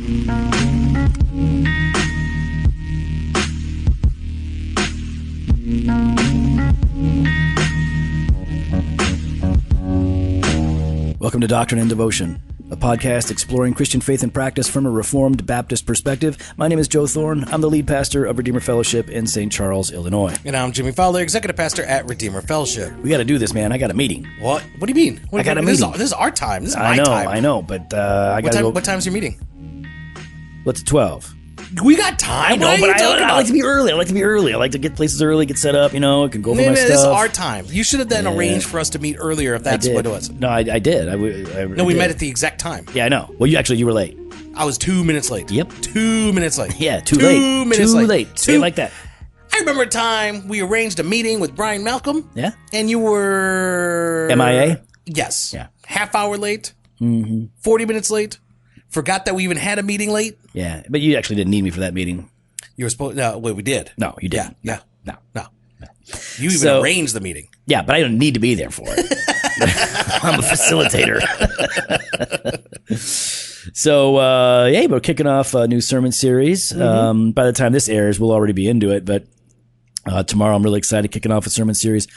Welcome to Doctrine and Devotion, a podcast exploring Christian faith and practice from a Reformed Baptist perspective. My name is Joe Thorne. I'm the lead pastor of Redeemer Fellowship in St. Charles, Illinois. And I'm Jimmy Fowler, executive pastor at Redeemer Fellowship. We got to do this, man. I got a meeting. What? What do you mean? I got a meeting. This is our time. This is my time. I know, but I got to go. What time's your meeting? What's 12? We got time. I know, but I like to be early. I like to get places early, get set up, I can go over my stuff. This is our time. You should have then arranged for us to meet earlier if that's what it was. No, I did. No, we met at the exact time. Yeah, I know. Well, you were late. I was 2 minutes late. Yep. 2 minutes late. Yeah, too late. 2 minutes too late. late. Say it like that. I remember a time we arranged a meeting with Brian Malcolm. Yeah. And you were... MIA? Yes. Yeah. Half hour late. Mm-hmm. 40 minutes late. Forgot that we even had a meeting late. Yeah, but you actually didn't need me for that meeting. You were supposed... No, wait, we did. No, you didn't. Yeah. No. You even arranged the meeting. Yeah, but I don't need to be there for it. I'm a facilitator. So, we're kicking off a new sermon series. Mm-hmm. By the time this airs, we'll already be into it. But tomorrow, I'm really excited, kicking off a sermon series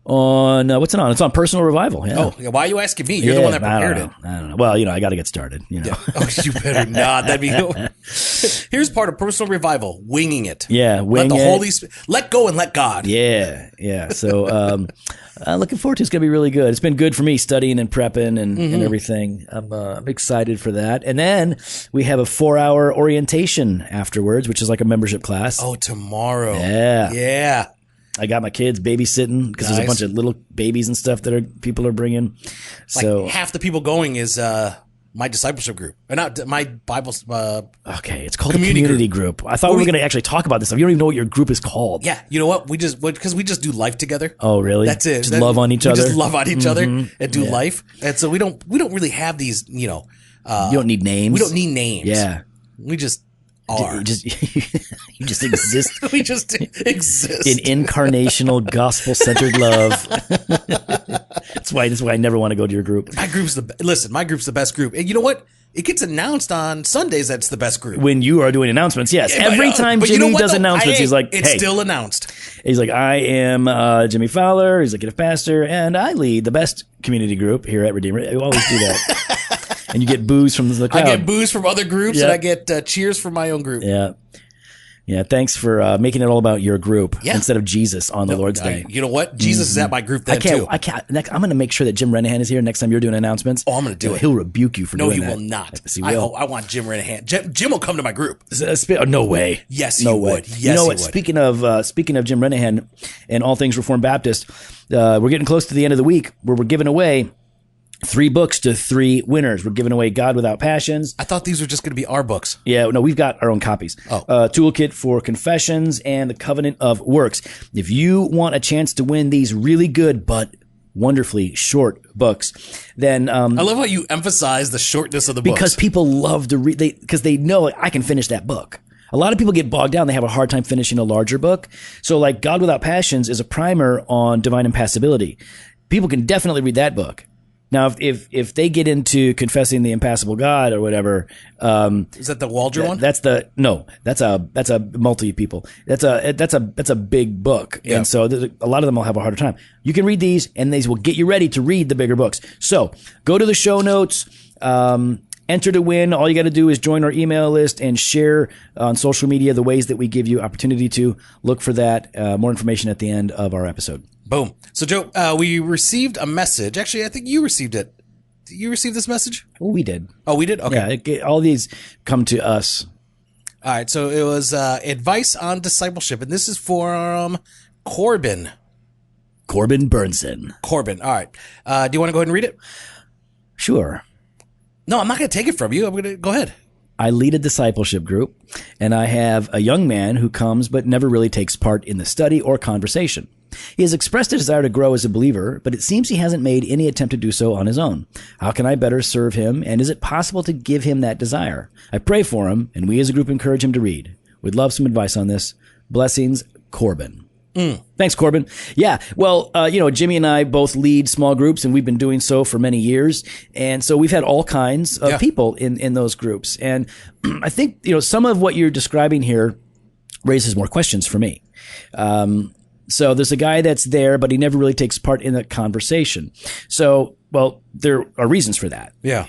on, what's it on? It's on personal revival. Yeah. Oh, why are you asking me? You're the one that prepared it. I don't know. Well, I got to get started. Yeah. Oh, you better not. That'd be... Here's part of personal revival: winging it. Yeah, let the Holy Spirit let go and let God. Yeah. So, looking forward to it. It's gonna be really good. It's been good for me studying and prepping and everything. I'm excited for that. And then we have a 4-hour orientation afterwards, which is like a membership class. Oh, tomorrow. Yeah. I got my kids babysitting because there's a bunch of little babies and stuff that people are bringing. So like half the people going is my discipleship group, or not my Bible. Okay, it's called a community group. I thought we were going to actually talk about this stuff. You don't even know what your group is called. Yeah, you know what? Because we just do life together. Oh, really? That's it. Just love on each other. Just love on each other and do life. And so we don't really have these. You don't need names. We don't need names. Yeah, we just are. You just exist. We just exist in incarnational, gospel-centered love. That's why I never want to go to your group. My group's the best group. And you know what? It gets announced on Sundays that's the best group. When you are doing announcements, yes. Every time Jimmy does announcements, he's like, it's still announced. He's like, I am Jimmy Fowler, executive pastor, and I lead the best community group here at Redeemer. I always do that. And you get boos from the crowd. I get boos from other groups, and I get cheers from my own group. Yeah, thanks for making it all about your group instead of Jesus on the Lord's Day. You know what? Jesus is at my group then, too. I'm going to make sure that Jim Renahan is here next time you're doing announcements. Oh, I'm going to do it. He'll rebuke you for doing that. No, he will not. Yes, he will. I want Jim Renahan. Jim will come to my group. No way. Yes, he would. Yes, you know what? Speaking of Jim Renahan and all things Reformed Baptist, we're getting close to the end of the week where we're giving away 3 books to 3 winners. We're giving away God Without Passions. I thought these were just going to be our books. Yeah, no, we've got our own copies. Toolkit for Confessions and the Covenant of Works. If you want a chance to win these really good but wonderfully short books, then I love how you emphasize the shortness of the books. Because people love to read, because they know I can finish that book. A lot of people get bogged down. They have a hard time finishing a larger book. So like God Without Passions is a primer on divine impassibility. People can definitely read that book. Now, if they get into confessing the impassible God or whatever, is that the Waldron one? That's a multi people. That's a big book, and so a lot of them will have a harder time. You can read these, and these will get you ready to read the bigger books. So go to the show notes. Enter to win. All you got to do is join our email list and share on social media the ways that we give you opportunity to look for that. More information at the end of our episode. Boom. So, Joe, we received a message. Actually, I think you received it. Did you receive this message? Oh, we did. Oh, we did? Okay. Yeah, all these come to us. All right. So it was advice on discipleship, and this is from Corbin. Corbin Burnson. Corbin. All right. Do you want to go ahead and read it? Sure. No, I'm not going to take it from you. I'm going to go ahead. I lead a discipleship group, and I have a young man who comes but never really takes part in the study or conversation. He has expressed a desire to grow as a believer, but it seems he hasn't made any attempt to do so on his own. How can I better serve him, and is it possible to give him that desire? I pray for him, and we as a group encourage him to read. We'd love some advice on this. Blessings, Corbin. Thanks, Corbin. Yeah. Well, Jimmy and I both lead small groups, and we've been doing so for many years. And so we've had all kinds of people in those groups. And I think, some of what you're describing here raises more questions for me. So there's a guy that's there, but he never really takes part in the conversation. So, well, there are reasons for that. Yeah.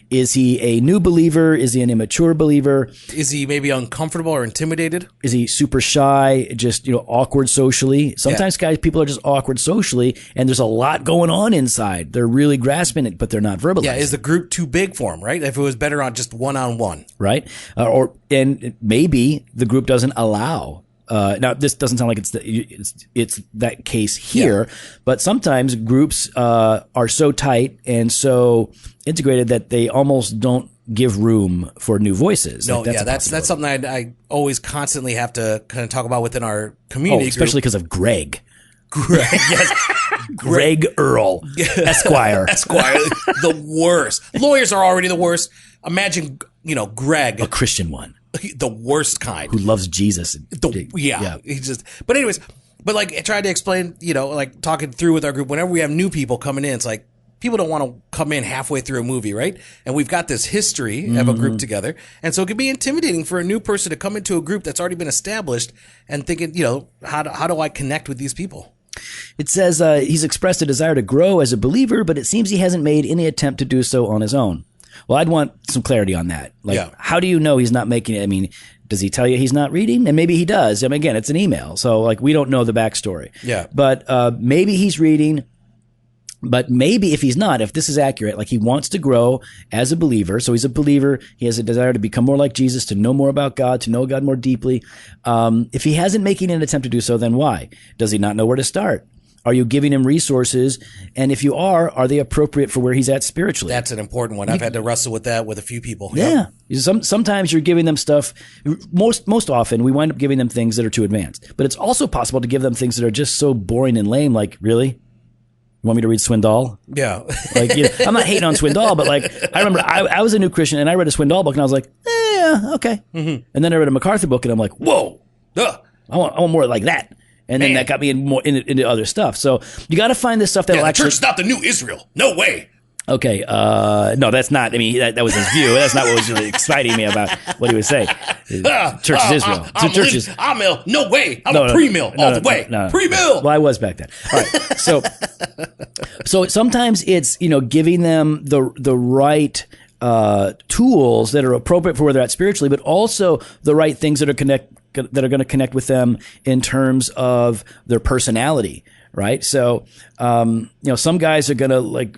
Is he a new believer? Is he an immature believer? Is he maybe uncomfortable or intimidated? Is he super shy, just, awkward socially? Sometimes people are just awkward socially, and there's a lot going on inside. They're really grasping it, but they're not verbalizing. Yeah, is the group too big for him, right? If it was better on just one-on-one. Right. And maybe the group doesn't allow. Now, this doesn't sound like it's that case here, but sometimes groups are so tight and so integrated that they almost don't give room for new voices. No, that's something I always constantly have to kind of talk about within our community, especially because of Greg. Greg, yes. Greg Earl, Esquire. The worst. Lawyers are already the worst. Imagine, Greg. A Christian one. The worst kind. Who loves Jesus. He just, but anyways, like I tried to explain, like talking through with our group, whenever we have new people coming in, it's like people don't want to come in halfway through a movie, right? And we've got this history of a group together. And so it can be intimidating for a new person to come into a group that's already been established and thinking, how do I connect with these people? It says he's expressed a desire to grow as a believer, but it seems he hasn't made any attempt to do so on his own. Well, I'd want some clarity on that. How do you know he's not making it? I mean, does he tell you he's not reading? And maybe he does. I mean, again, it's an email. So, we don't know the backstory. Yeah. But maybe he's reading. But maybe if he's not, if this is accurate, he wants to grow as a believer. So he's a believer. He has a desire to become more like Jesus, to know more about God, to know God more deeply. If he hasn't making an attempt to do so, then why? Does he not know where to start? Are you giving him resources? And if you are they appropriate for where he's at spiritually? That's an important one. I've had to wrestle with that with a few people. Yeah. Sometimes you're giving them stuff. Most often we wind up giving them things that are too advanced. But it's also possible to give them things that are just so boring and lame. Like, really? You want me to read Swindoll? Yeah. I'm not hating on Swindoll, but I remember I was a new Christian and I read a Swindoll book and I was like, yeah, okay. Mm-hmm. And then I read a MacArthur book and I'm like, whoa, I want more like that. And then that got me into other stuff. So you got to find this stuff that will actually. The church is not the new Israel. No way. Okay. No, that's not. I mean, that was his view. That's not what was really exciting me about what he was saying. Church is Israel. I'm ill. No way. I'm a pre-mill all the way. Pre-mill. Well, I was back then. All right. So sometimes it's giving them the right tools that are appropriate for where they're at spiritually, but also the right things that are going to connect with them in terms of their personality, right? So, some guys are going to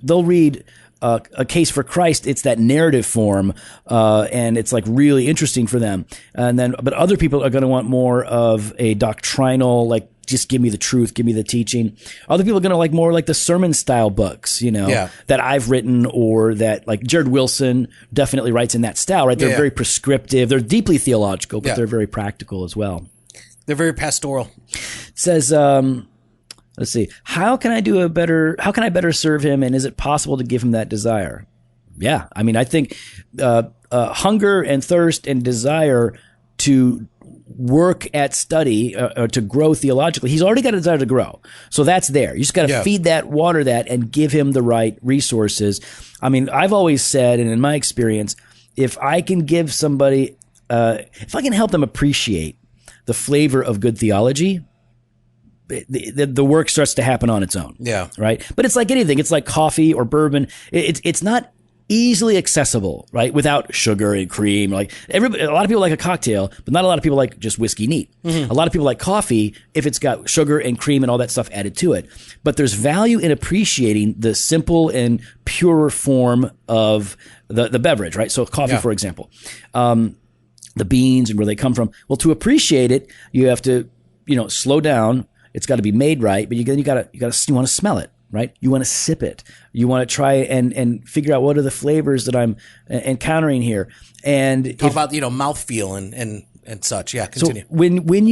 they'll read A Case for Christ. It's that narrative form, and it's really interesting for them. But other people are going to want more of a doctrinal, just give me the truth, give me the teaching. Other people are going to like more the sermon style books, that I've written, or that Jared Wilson definitely writes in that style, right? They're very prescriptive. They're deeply theological, but they're very practical as well. They're very pastoral. It says, let's see, how can I better serve him? And is it possible to give him that desire? Yeah. I mean, I think, hunger and thirst and desire to work at study or to grow theologically. He's already got a desire to grow. So that's there. You just got to feed that, water that, and give him the right resources. I mean, I've always said, and in my experience, if I can give somebody, if I can help them appreciate the flavor of good theology, the work starts to happen on its own. Yeah. Right. But it's like anything. It's like coffee or bourbon. It's not easily accessible, right? Without sugar and cream. A lot of people like a cocktail, but not a lot of people like just whiskey neat. Mm-hmm. A lot of people like coffee if it's got sugar and cream and all that stuff added to it. But there's value in appreciating the simple and pure form of the beverage, right? So coffee, for example, the beans and where they come from. Well, to appreciate it, you have to, slow down. It's got to be made right, but you want to smell it. Right? You want to sip it. You want to try and figure out what are the flavors that I'm encountering here. And talk about, mouthfeel and such. Yeah. Continue. So when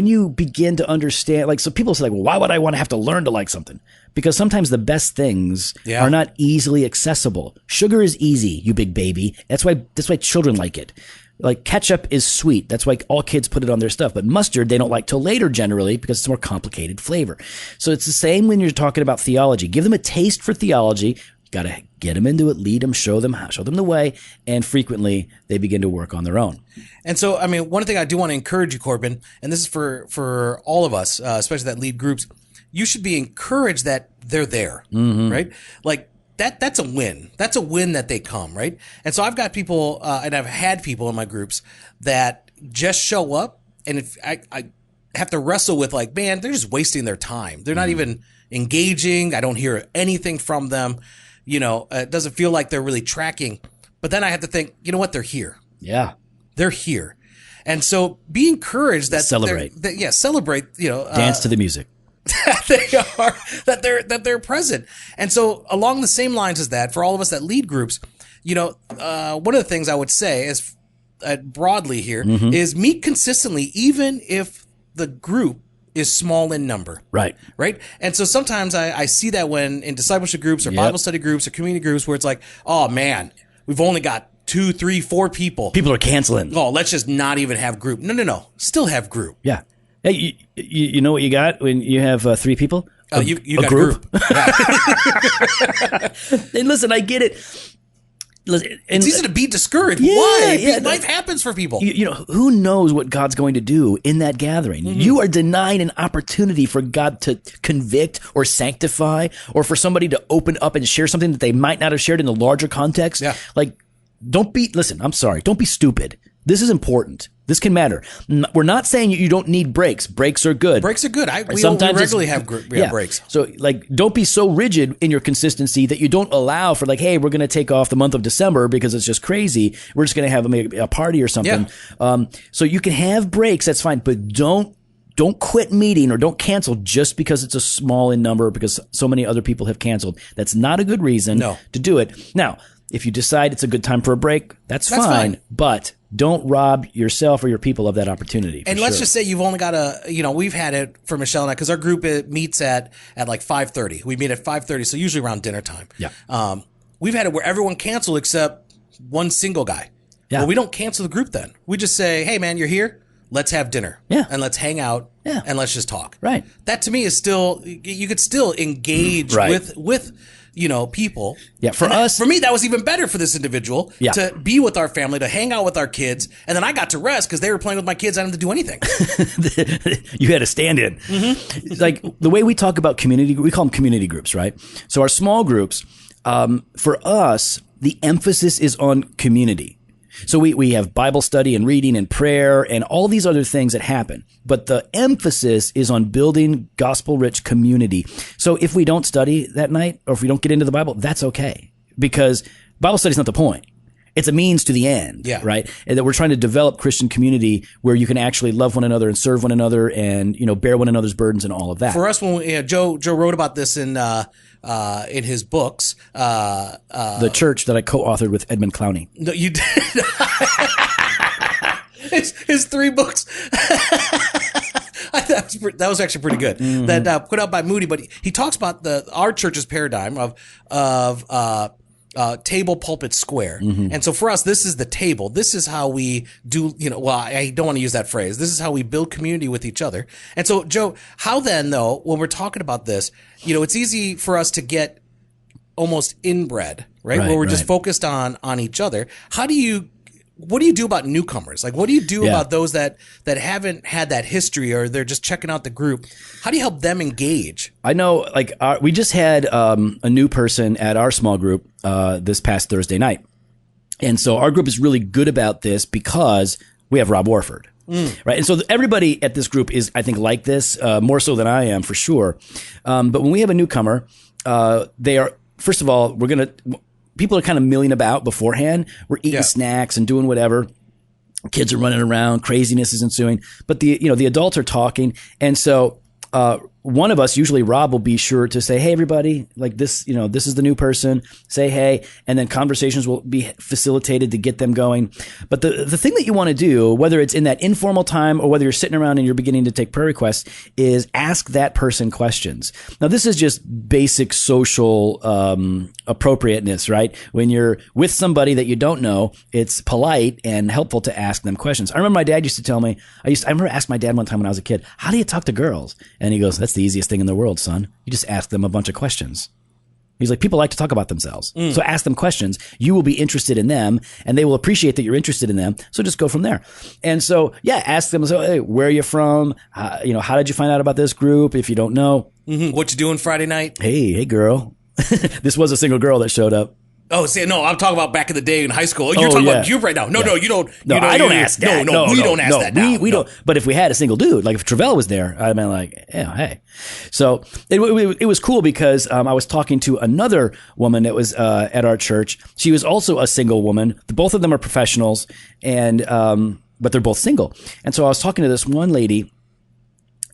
you begin to understand, so people say, well, why would I want to have to learn to like something? Because sometimes the best things are not easily accessible. Sugar is easy, you big baby. That's why children like it. Like ketchup is sweet. That's why all kids put it on their stuff. But mustard, they don't like till later generally because it's a more complicated flavor. So it's the same when you're talking about theology. Give them a taste for theology. Got to get them into it, lead them, show them the way. And frequently they begin to work on their own. And so, I mean, one thing I do want to encourage you, Corbin, and this is for all of us, especially that lead groups, you should be encouraged that they're there, right? Like, that's a win. That's a win that they come, right? And so I've got people, and I've had people in my groups that just show up, and if I have to wrestle with like, man, they're just wasting their time. They're not even engaging. I don't hear anything from them. You know, it doesn't feel like they're really tracking. But then I have to think, you know what? They're here. Yeah. They're here. And so be encouraged that celebrate. Celebrate, you know, dance to the music. that they're present. And so along the same lines as that, for all of us that lead groups, you know, one of the things I would say is broadly here is meet consistently, even if the group is small in number. Right. And so sometimes I see that when in discipleship groups or Bible study groups or community groups where it's like, oh man, we've only got 2, 3, 4 people. People are canceling. Oh, let's just not even have group. No. Still have group. Yeah. Hey, you know what you got when you have 3 people? You got group. And listen, I get it. Listen, it's easy to be discouraged. Why? Life happens for people. You know, who knows what God's going to do in that gathering? You are denying an opportunity for God to convict or sanctify, or for somebody to open up and share something that they might not have shared in the larger context. Yeah. Like, listen, I'm sorry. Don't be stupid. This is important. This can matter. We're not saying you don't need breaks. Breaks are good. Breaks are good. We regularly have breaks. So, like, don't be so rigid in your consistency that you don't allow for, like, hey, we're going to take off the month of December because it's just crazy. We're just going to have a party or something. Yeah. So you can have breaks. That's fine. But don't quit meeting or don't cancel just because it's a small in number because so many other people have canceled. That's not a good reason to do it. Now, if you decide it's a good time for a break, that's fine. But don't rob yourself or your people of that opportunity. And let's just say you've only got we've had it for Michelle and I, because our group meets at like 5:30. We meet at 5:30, so usually around dinner time. Yeah. We've had it where everyone cancel except one single guy. Yeah. Well, we don't cancel the group then. We just say, hey, man, you're here. Let's have dinner. Yeah. And let's hang out. Yeah. And let's just talk. Right. That to me is still, you could still engage with people. Yeah. For me, that was even better for this individual to be with our family, to hang out with our kids. And then I got to rest because they were playing with my kids. I didn't have to do anything. You had to stand in. Like the way we talk about community, we call them community groups, right? So our small groups, for us, the emphasis is on community. So we have Bible study and reading and prayer and all these other things that happen. But the emphasis is on building gospel-rich community. So if we don't study that night or if we don't get into the Bible, that's okay. Because Bible study is not the point. It's a means to the end, right? And that we're trying to develop Christian community where you can actually love one another and serve one another and, bear one another's burdens and all of that. For us, when Joe wrote about this in his books, The Church, that I co-authored with Edmund Clowney. No, you did. his 3 books. That was actually pretty good. That put out by Moody, but he talks about our church's paradigm of table, pulpit, square. And so for us, this is the table. This is how we do, I don't want to use that phrase. This is how we build community with each other. And so, Joe, how then, though, when we're talking about this, it's easy for us to get almost inbred, right? Where we're just focused on each other. What do you do about newcomers? Like, what do you do about those that haven't had that history or they're just checking out the group? How do you help them engage? I know, we just had a new person at our small group this past Thursday night. And so our group is really good about this because we have Rob Warford. Right. And so everybody at this group is, I think, like this, more so than I am for sure. But when we have a newcomer, they are, first of all, people are kind of milling about beforehand. We're eating snacks and doing whatever. Kids are running around. Craziness is ensuing. But the adults are talking. And so one of us, usually Rob, will be sure to say, hey, everybody, like this, this is the new person, say hey, and then conversations will be facilitated to get them going. But the thing that you want to do, whether it's in that informal time or whether you're sitting around and you're beginning to take prayer requests, is ask that person questions. Now, this is just basic social appropriateness, right? When you're with somebody that you don't know, it's polite and helpful to ask them questions. I remember my dad used to tell me, I remember asking my dad one time when I was a kid, how do you talk to girls? And he goes, that's the easiest thing in the world, son. You just ask them a bunch of questions. He's like, people like to talk about themselves. So ask them questions. You will be interested in them and they will appreciate that you're interested in them. So just go from there. And so, yeah, ask them, so, hey, where are you from? How did you find out about this group? If you don't know. What you doing Friday night? Hey, girl. This was a single girl that showed up. Oh, see, no, I'm talking about back in the day in high school. You're talking about you right now. No, you don't. No, I don't ask that. No, we don't ask that now. We don't. But if we had a single dude, like if Travell was there, I'd been like, yeah, hey. So it was cool because I was talking to another woman that was at our church. She was also a single woman. Both of them are professionals, and but they're both single. And so I was talking to this one lady,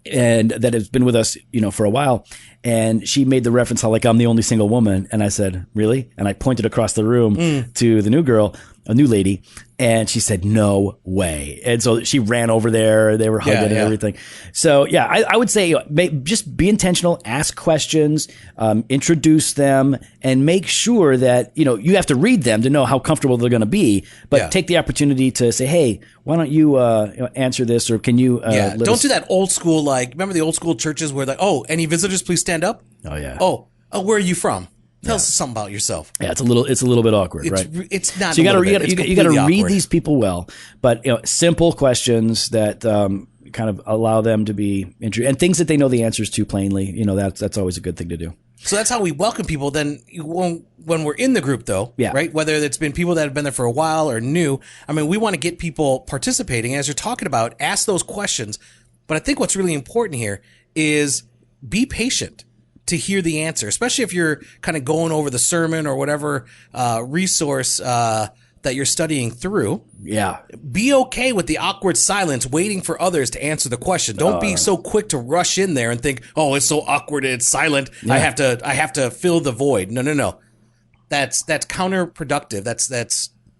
and that has been with us, for a while. And she made the reference how like I'm the only single woman. And I said, really? And I pointed across the room to the new girl, a new lady. And she said, no way. And so she ran over there. They were hugging and everything. So yeah, I would say just be intentional, ask questions, introduce them, and make sure that, you have to read them to know how comfortable they're going to be, but take the opportunity to say, hey, why don't you answer this, or can you don't do that old school, like, remember the old school churches where like, oh, any visitors, please stand up? Oh yeah. Oh, where are you from? Tell us something about yourself. Yeah, it's a little bit awkward, right? It's not. So you got to read these people well, but simple questions that kind of allow them to be interested, and things that they know the answers to plainly. That's always a good thing to do. So that's how we welcome people. Then when we're in the group, though, right? Whether it's been people that have been there for a while or new, I mean, we want to get people participating. As you're talking about, ask those questions. But I think what's really important here is be patient to hear the answer, especially if you're kind of going over the sermon or whatever resource that you're studying through. Yeah. Be okay with the awkward silence, waiting for others to answer the question. Don't be so quick to rush in there and think, oh, it's so awkward, it's silent. Yeah. I have to fill the void. No. That's counterproductive.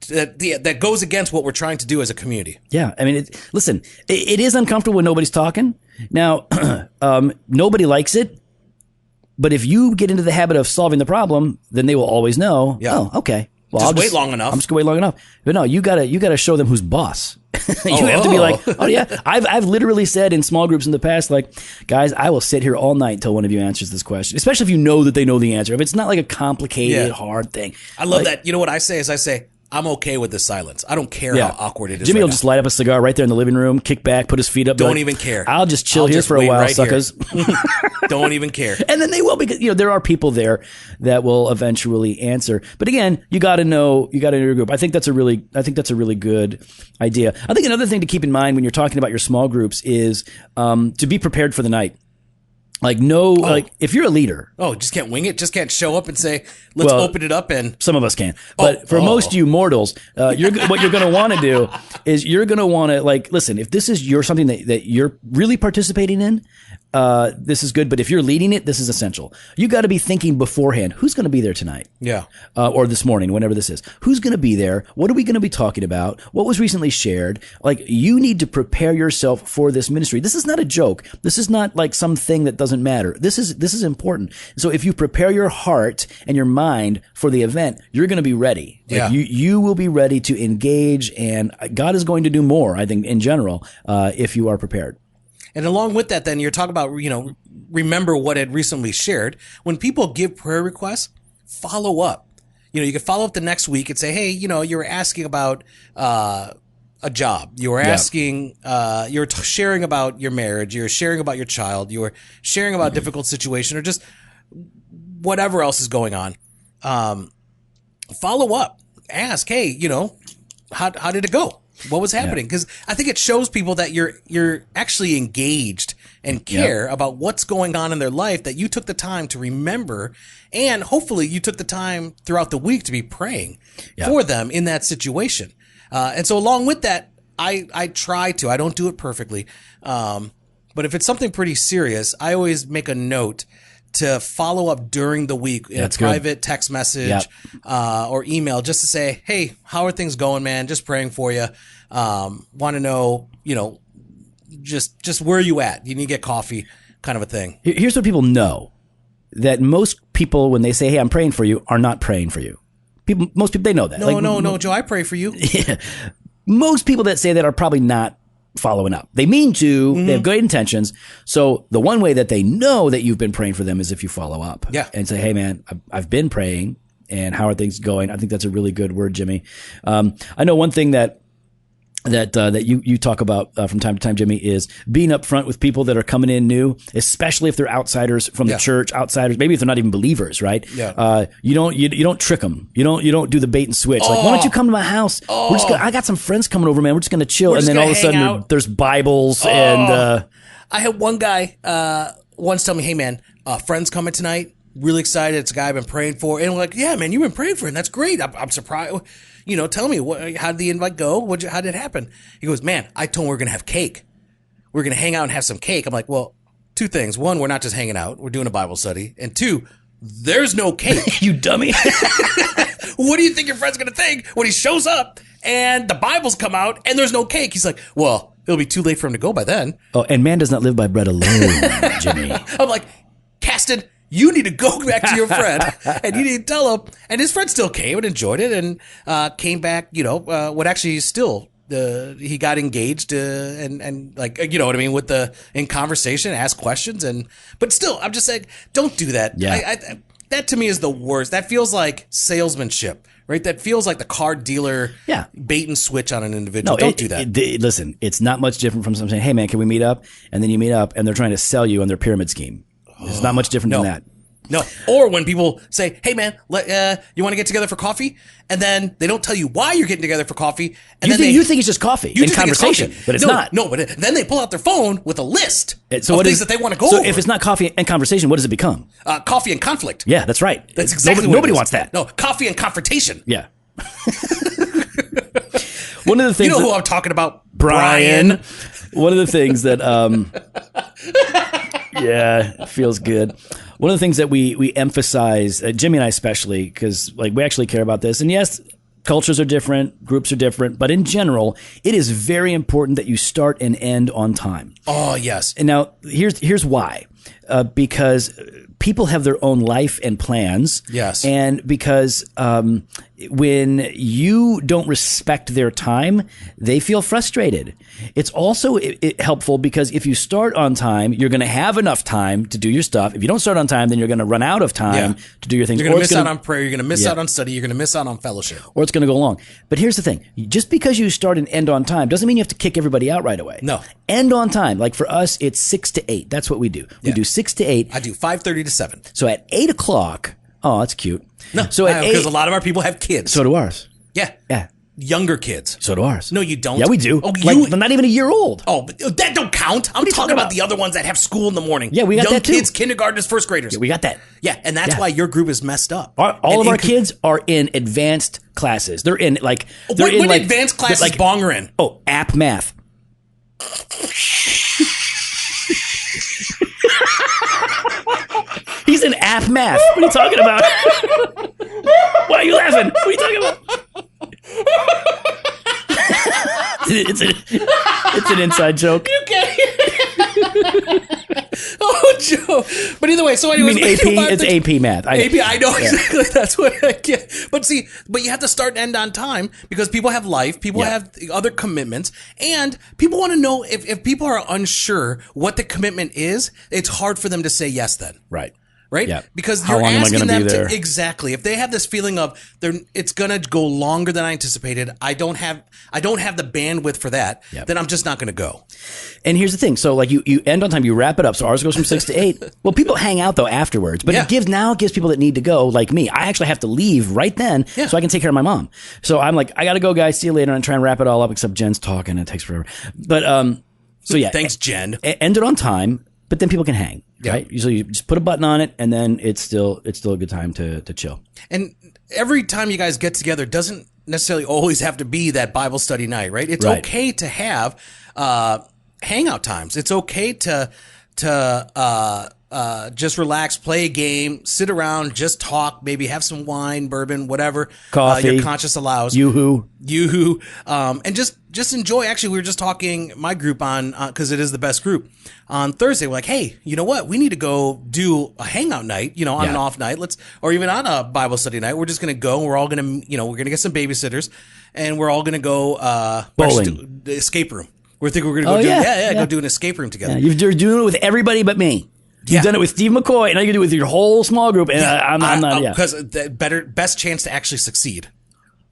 That goes against what we're trying to do as a community. Yeah. I mean, it is uncomfortable when nobody's talking. Now, nobody likes it. But if you get into the habit of solving the problem, then they will always know. Yeah. Oh, okay. Well, I'll wait long enough. I'm just gonna wait long enough. But no, you gotta show them who's boss. You have to be like, oh yeah. I've literally said in small groups in the past, like, guys, I will sit here all night until one of you answers this question, especially if you know that they know the answer. If it's not like a complicated, hard thing. I love that. You know what I say is I'm okay with the silence. I don't care how awkward it is. Jimmy will just light up a cigar right there in the living room, kick back, put his feet up. Don't even care. I'll just chill here for a while, suckers. Don't even care. And then they will, because there are people there that will eventually answer. But again, you got to know your group. I think that's a really good idea. I think another thing to keep in mind when you're talking about your small groups is to be prepared for the night. Like if you're a leader. Oh, just can't wing it? Just can't show up and say, let's open it up and... Some of us can. But for most of you mortals, what you're going to want to do is you're going to want to, like, listen, if this is something that you're really participating in, this is good. But if you're leading it, this is essential. You got to be thinking beforehand, who's going to be there tonight? Yeah. Or this morning, whenever this is. Who's going to be there? What are we going to be talking about? What was recently shared? Like, you need to prepare yourself for this ministry. This is not a joke. This is not like something that doesn't matter. This is important. So if you prepare your heart and your mind for the event, you're going to be ready. Like, you will be ready to engage, and God is going to do more, I think, in general, if you are prepared. And along with that, then you're talking about, remember what had recently shared. When people give prayer requests, follow up. You can follow up the next week and say, hey, you were asking about a job. You were asking, you were sharing about your marriage. You were sharing about your child. You were sharing about a difficult situation, or just whatever else is going on. Follow up. Ask, hey, how did it go? What was happening? Because I think it shows people that you're actually engaged and care about what's going on in their life, that you took the time to remember, and hopefully you took the time throughout the week to be praying for them in that situation. And so along with that, I try to, I don't do it perfectly, but But if it's something pretty serious, I always make a note to follow up during the week in a private text message or email just to say, hey, how are things going, man? Just praying for you. Want to know, just where are you at? You need to get coffee, kind of a thing. Here's what people know, that most people, when they say, hey, I'm praying for you, are not praying for you. Most people, they know that. No, Joe, I pray for you. Yeah. Most people that say that are probably not following up. They mean to, they have good intentions. So the one way that they know that you've been praying for them is if you follow up and say, hey man, I've been praying, and how are things going? I think that's a really good word, Jimmy. I know one thing that you talk about from time to time, Jimmy, is being upfront with people that are coming in new, especially if they're outsiders from the church, outsiders, maybe if they're not even believers, right? Yeah. You don't trick them. You don't do the bait and switch. Like, why don't you come to my house? I got some friends coming over, man. We're just gonna chill, and then all of a sudden there's Bibles and. I had one guy once tell me, hey man, friends coming tonight. Really excited. It's a guy I've been praying for, and I'm like, yeah, man, you've been praying for him. That's great. I'm surprised. Tell me, how did the invite go? How did it happen? He goes, man, I told him we're going to have cake. We're going to hang out and have some cake. I'm like, well, two things. One, we're not just hanging out. We're doing a Bible study. And two, there's no cake. You dummy. What do you think your friend's going to think when he shows up and the Bibles come out and there's no cake? He's like, well, it'll be too late for him to go by then. Oh, and man does not live by bread alone, Jimmy. I'm like, Caston, you need to go back to your friend and you need to tell him. And his friend still came and enjoyed it and came back, what actually still he got engaged and like, you know what I mean, in conversation, asked questions. But still, I'm just saying, don't do that. Yeah. That to me is the worst. That feels like salesmanship, right? That feels like the car dealer bait and switch on an individual. Don't do that. Listen, it's not much different from someone saying, hey man, can we meet up? And then you meet up and they're trying to sell you on their pyramid scheme. It's not much different than that. No. Or when people say, hey man, you want to get together for coffee? And then they don't tell you why you're getting together for coffee. And you think it's just coffee and conversation, but it's not. No, but then they pull out their phone with a list of things that they want to go over. So if it's not coffee and conversation, what does it become? Coffee and conflict. Yeah, that's right. That's exactly what nobody wants that. No, coffee and confrontation. Yeah. One of the things you know who I'm talking about, Brian. One of the things that yeah, it feels good. One of the things that we emphasize, Jimmy and I especially, because like we actually care about this. And yes, cultures are different, groups are different, but in general, it is very important that you start and end on time. Oh, yes. And now here's why. Because people have their own life and plans. Yes. And because when you don't respect their time, they feel frustrated. It's also helpful because if you start on time, you're going to have enough time to do your stuff. If you don't start on time, then you're going to run out of time to do your things. You're going to miss out on prayer. You're going to miss out on study. You're going to miss out on fellowship. Or it's going to go long. But here's the thing. Just because you start and end on time doesn't mean you have to kick everybody out right away. No. End on time. Like for us, it's 6 to 8. That's what we do. We do 6 to 8. I do 5:30 to 7. So at 8 o'clock, oh, that's cute. No, so because a lot of our people have kids. So do ours. Yeah. Yeah. Younger kids. So do ours. No, you don't. Yeah, we do. Oh, they're not even a year old. Oh, but that don't count. I'm talking about the other ones that have school in the morning. Yeah, we got Young that too. kids, kindergartners, first graders. Yeah, we got that. Yeah, and that's why your group is messed up. All of our kids are in advanced classes. They're in like what advanced classes like, Bonger in? Oh, app math. He's in app math. What are you talking about? Why are you laughing? What are you talking about? It's an inside joke. You can't. Oh, Joe. But either way, so anyways, you mean AP? It's AP math. I know exactly. That's what I get. But you have to start and end on time because people have life, people have other commitments, and people want to know if people are unsure what the commitment is, it's hard for them to say yes then. Right. Right? Yeah. Because How you're long am I asking gonna them be there? to exactly. If they have this feeling of it's gonna go longer than I anticipated, I don't have the bandwidth for that, then I'm just not gonna go. And here's the thing. So like you end on time, you wrap it up. So ours goes from 6 to 8. Well, people hang out though afterwards, but it gives people that need to go, like me. I actually have to leave right then so I can take care of my mom. So I'm like, I gotta go, guys. See you later. And try and wrap it all up, except Jen's talking. It takes forever. But so yeah. Thanks, Jen. End it on time, but then people can hang. Right? So you just put a button on it, and then it's still a good time to chill. And every time you guys get together doesn't necessarily always have to be that Bible study night, right? It's okay to have hangout times. It's okay to just relax, play a game, sit around, just talk, maybe have some wine, bourbon, whatever Coffee. your conscience allows. Yoo-hoo. And just enjoy. Actually, we were just talking, my group on, because it is the best group, on Thursday. We're like, hey, you know what? We need to go do a hangout night, on an off night. Or even on a Bible study night. We're just going to go and we're all going to, we're going to get some babysitters and we're all going to go, bowling. The escape room. We're thinking we're going to go go do an escape room together. Yeah, you're doing it with everybody but me. You've done it with Steve McCoy, and now you can do it with your whole small group. And I'm not. Because the best chance to actually succeed.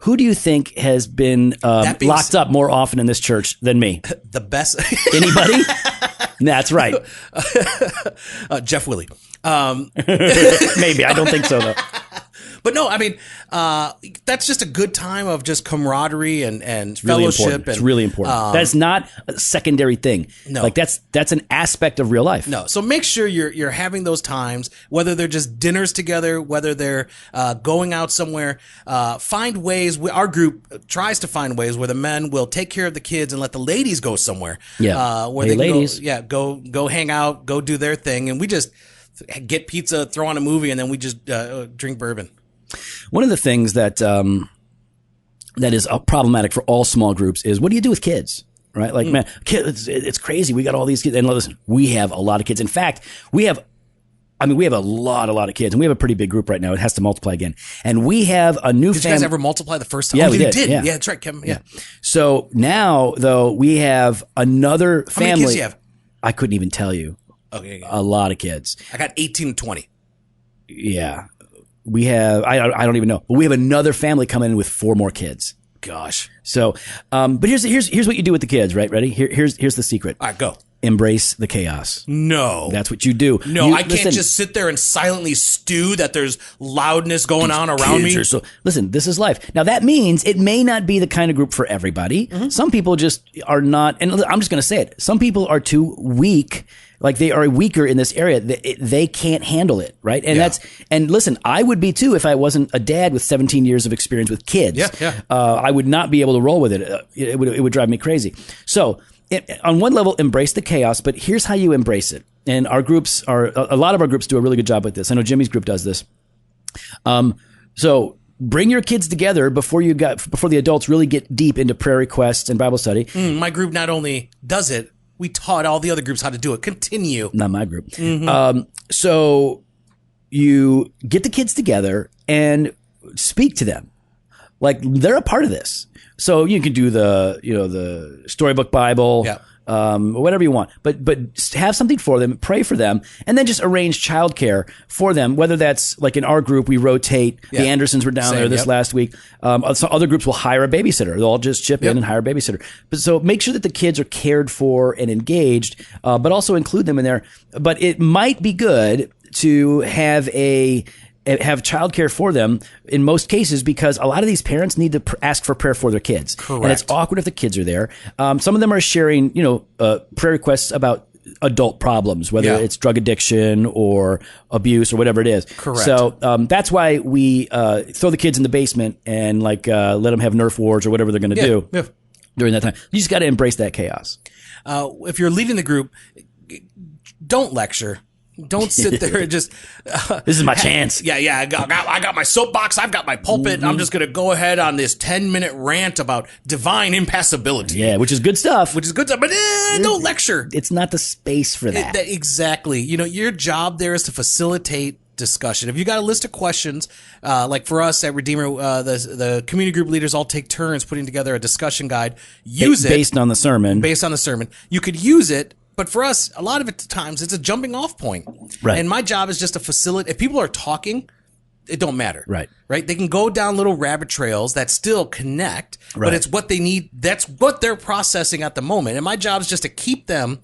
Who do you think has been locked up more often in this church than me? The best. Anybody? That's right. Jeff Willie. Maybe. I don't think so, though. But no, I mean, that's just a good time of just camaraderie and Really fellowship. important. It's really important. That's not a secondary thing. No. Like that's an aspect of real life. No. So make sure you're having those times, whether they're just dinners together, whether they're going out somewhere. Find ways. Our group tries to find ways where the men will take care of the kids and let the ladies go somewhere. Yeah. Where hey, they ladies. go hang out, go do their thing, and we just get pizza, throw on a movie, and then we just drink bourbon. One of the things that that is problematic for all small groups is, what do you do with kids? Right? Like, man, kids, it's crazy. We got all these kids. And listen, we have a lot of kids. In fact, we have a lot of kids, and we have a pretty big group right now. It has to multiply again. And we have a new family. Did you guys ever multiply the first time? Yeah, oh, we you did. Yeah, that's right, Kevin. Yeah. So now, though, we have another family. How many kids do you have? I couldn't even tell you. Okay. A lot of kids. I got 18 to 20. Yeah. We have, I don't even know, but we have another family coming in with 4 more kids. Gosh. So, but here's what you do with the kids, right? Ready? Here's the secret. All right, go. Embrace the chaos. No. That's what you do. No, I can't just sit there and silently stew that there's loudness going on around me. So listen, this is life. Now that means it may not be the kind of group for everybody. Mm-hmm. Some people just are not, and I'm just going to say it. Some people are too weak. Like, they are weaker in this area. They can't handle it, right? And and listen, I would be too if I wasn't a dad with 17 years of experience with kids. Yeah. I would not be able to roll with it. It would drive me crazy. So, on one level, embrace the chaos, but here's how you embrace it. And a lot of our groups do a really good job with this. I know Jimmy's group does this. So bring your kids together before the adults really get deep into prayer requests and Bible study. My group not only does it, we taught all the other groups how to do it. Continue. Not my group. Mm-hmm. So you get the kids together and speak to them. Like, they're a part of this. So you can do the storybook Bible, whatever you want, but have something for them, pray for them, and then just arrange childcare for them. Whether that's, like, in our group, we rotate. The Andersons were down there this last week. So other groups will hire a babysitter. They'll all just chip in and hire a babysitter. But so make sure that the kids are cared for and engaged, but also include them in there. But it might be good to have childcare for them in most cases, because a lot of these parents need to ask for prayer for their kids. Correct. And it's awkward if the kids are there. Some of them are sharing, prayer requests about adult problems, whether it's drug addiction or abuse or whatever it is. Correct. So that's why we throw the kids in the basement and let them have Nerf wars or whatever they're going to do during that time. You just got to embrace that chaos. If you're leading the group, don't lecture. Don't sit there and just. This is my chance. Yeah. I got my soapbox. I've got my pulpit. Mm-hmm. I'm just going to go ahead on this 10-minute rant about divine impassibility. Yeah, which is good stuff. But don't lecture. It's not the space for that. Exactly. Your job there is to facilitate discussion. If you got a list of questions, like for us at Redeemer, the community group leaders all take turns putting together a discussion guide. Use it based on the sermon. You could use it. But for us, a lot of it times it's a jumping off point. Right. And my job is just to facilitate. If people are talking, it don't matter. Right. They can go down little rabbit trails that still connect, right. But it's what they need. That's what they're processing at the moment. And my job is just to keep them,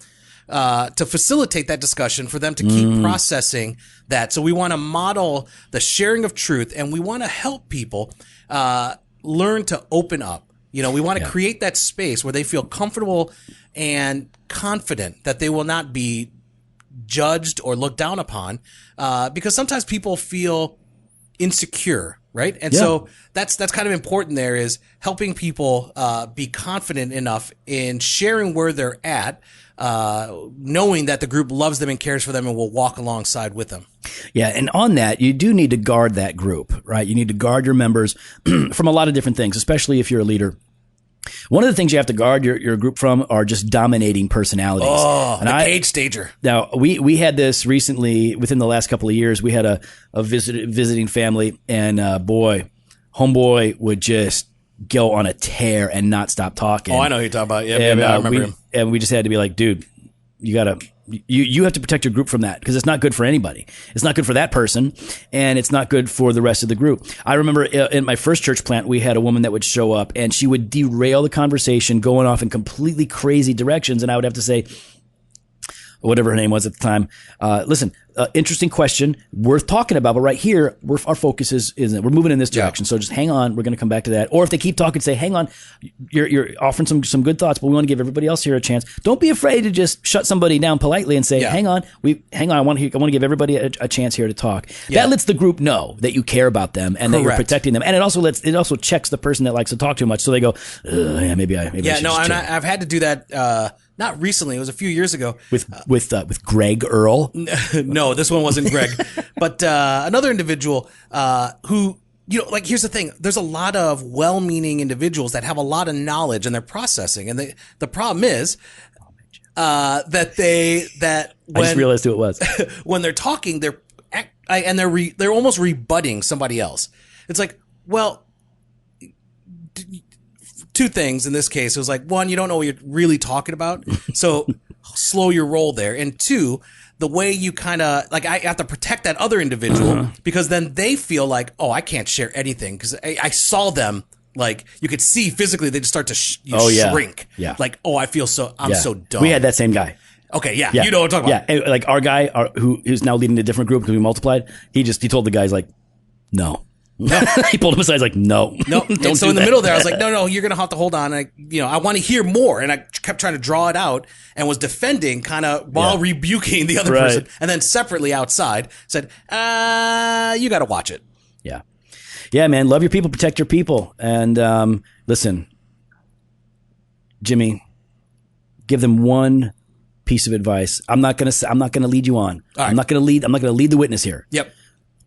to facilitate that discussion for them to keep processing that. So we want to model the sharing of truth, and we want to help people, learn to open up. We want to create that space where they feel comfortable and confident that they will not be judged or looked down upon, because sometimes people feel insecure right? And so that's kind of important. There is helping people be confident enough in sharing where they're at, knowing that the group loves them and cares for them and will walk alongside with them. Yeah, and on that, you do need to guard that group, right? You need to guard your members from a lot of different things, especially if you're a leader. One of the things you have to guard your group from are just dominating personalities. Oh, and the cage stager. Now, we had this recently within the last couple of years. We had a visiting family, and boy, homeboy would just go on a tear and not stop talking. Oh, I know who you're talking about. Yeah, I remember him. And we just had to be like, dude, you have to protect your group from that because it's not good for anybody. It's not good for that person, and it's not good for the rest of the group. I remember in my first church plant, we had a woman that would show up, and she would derail the conversation, going off in completely crazy directions, and I would have to say, whatever her name was at the time, listen, interesting question, worth talking about, but right here, our focus is we're moving in this direction, so just hang on, we're going to come back to that. Or if they keep talking, say, hang on, you're offering some good thoughts, but we want to give everybody else here a chance. Don't be afraid to just shut somebody down politely and say, hang on, I want to give everybody a chance here to talk. That lets the group know that you care about them and that you're protecting them, and it also checks the person that likes to talk too much, so they go, maybe I should just chill. I've had to do that. Not recently. It was a few years ago. With Greg Earl. No, this one wasn't Greg, but another individual who, here's the thing. There's a lot of well-meaning individuals that have a lot of knowledge and they're processing, and the problem is that when, I just realized who it was. When they're talking, they're almost rebutting somebody else. It's like, well, two things in this case. It was like, one, you don't know what you're really talking about, so slow your roll there. And two, the way you kind of I have to protect that other individual because then they feel like, oh, I can't share anything because I saw them, like you could see physically they just start to shrink. Yeah. Like, oh, I feel so so dumb. We had that same guy. Okay, yeah. You know what I'm talking about. Yeah, like our guy who's now leading a different group because we multiplied. He told the guys like, no. He pulled him aside. He's like, no. And so in the middle there, I was like, no, you're going to have to hold on. I want to hear more. And I kept trying to draw it out and was defending kind of while rebuking the other person. And then separately outside said, you got to watch it. Yeah. Yeah, man. Love your people. Protect your people. And listen, Jimmy, give them one piece of advice. I'm not going to lead you on. Right. I'm not going to lead the witness here. Yep.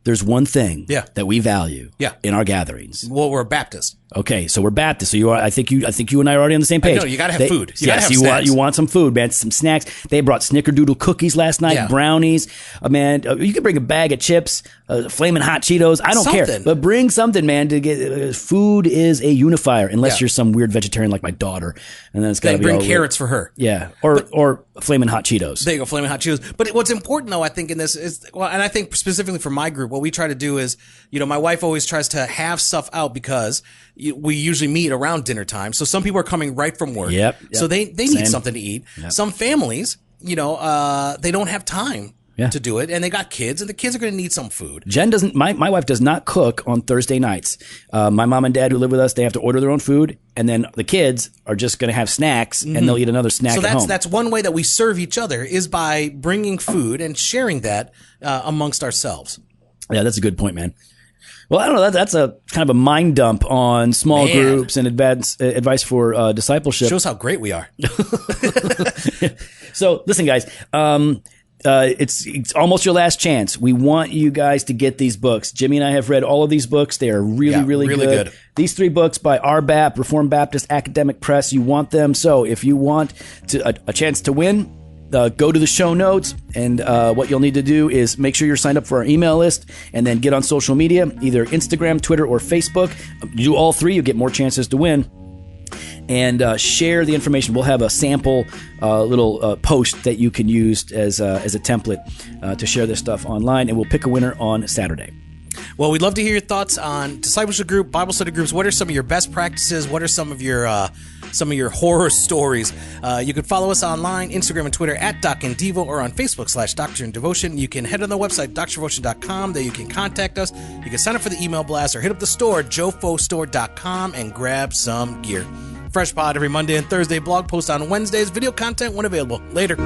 There's one thing that we value in our gatherings. Well, we're Baptist. Okay, so we're Baptist. So I think you and I are already on the same page. No, you got to have food. You want some food, man. Some snacks. They brought Snickerdoodle cookies last night, brownies. Man, you can bring a bag of chips, flaming hot Cheetos. I don't care, but bring something, man. To get food is a unifier, unless you're some weird vegetarian like my daughter, and then it's got to be bring carrots for her. Yeah, or flaming hot Cheetos. There you go, flaming hot Cheetos. But what's important though, I think in this is, and I think specifically for my group, what we try to do is, my wife always tries to have stuff out because we usually meet around dinner time. So some people are coming right from work. Yep. So they need something to eat. Yep. Some families, they don't have time to do it, and they got kids, and the kids are going to need some food. Jen doesn't. My wife does not cook on Thursday nights. My mom and dad who live with us, they have to order their own food, and then the kids are just going to have snacks, and they'll eat another snack at home. So that's one way that we serve each other is by bringing food and sharing that amongst ourselves. Yeah, that's a good point, man. Well, I don't know. That's a kind of a mind dump on small groups and advice for discipleship. Shows how great we are. So, listen, guys. It's almost your last chance. We want you guys to get these books. Jimmy and I have read all of these books. They are really good. These 3 books by RBAP, Reformed Baptist Academic Press. You want them. So, if you want a chance to win, go to the show notes, and what you'll need to do is make sure you're signed up for our email list, and then get on social media, either Instagram, Twitter, or Facebook. Do all 3, you get more chances to win. And share the information. We'll have a sample little post that you can use as a template to share this stuff online, and we'll pick a winner on Saturday. Well, we'd love to hear your thoughts on discipleship group, Bible study groups. What are some of your best practices? What are some of your horror stories? You can follow us online, Instagram and Twitter at Doc and Devo, or on Facebook /Doctrine and Devotion. You can head on the website, drdevotion.com. There you can contact us. You can sign up for the email blast or hit up the store, jofostore.com, and grab some gear. Fresh pod every Monday and Thursday, blog post on Wednesdays, video content when available. Later.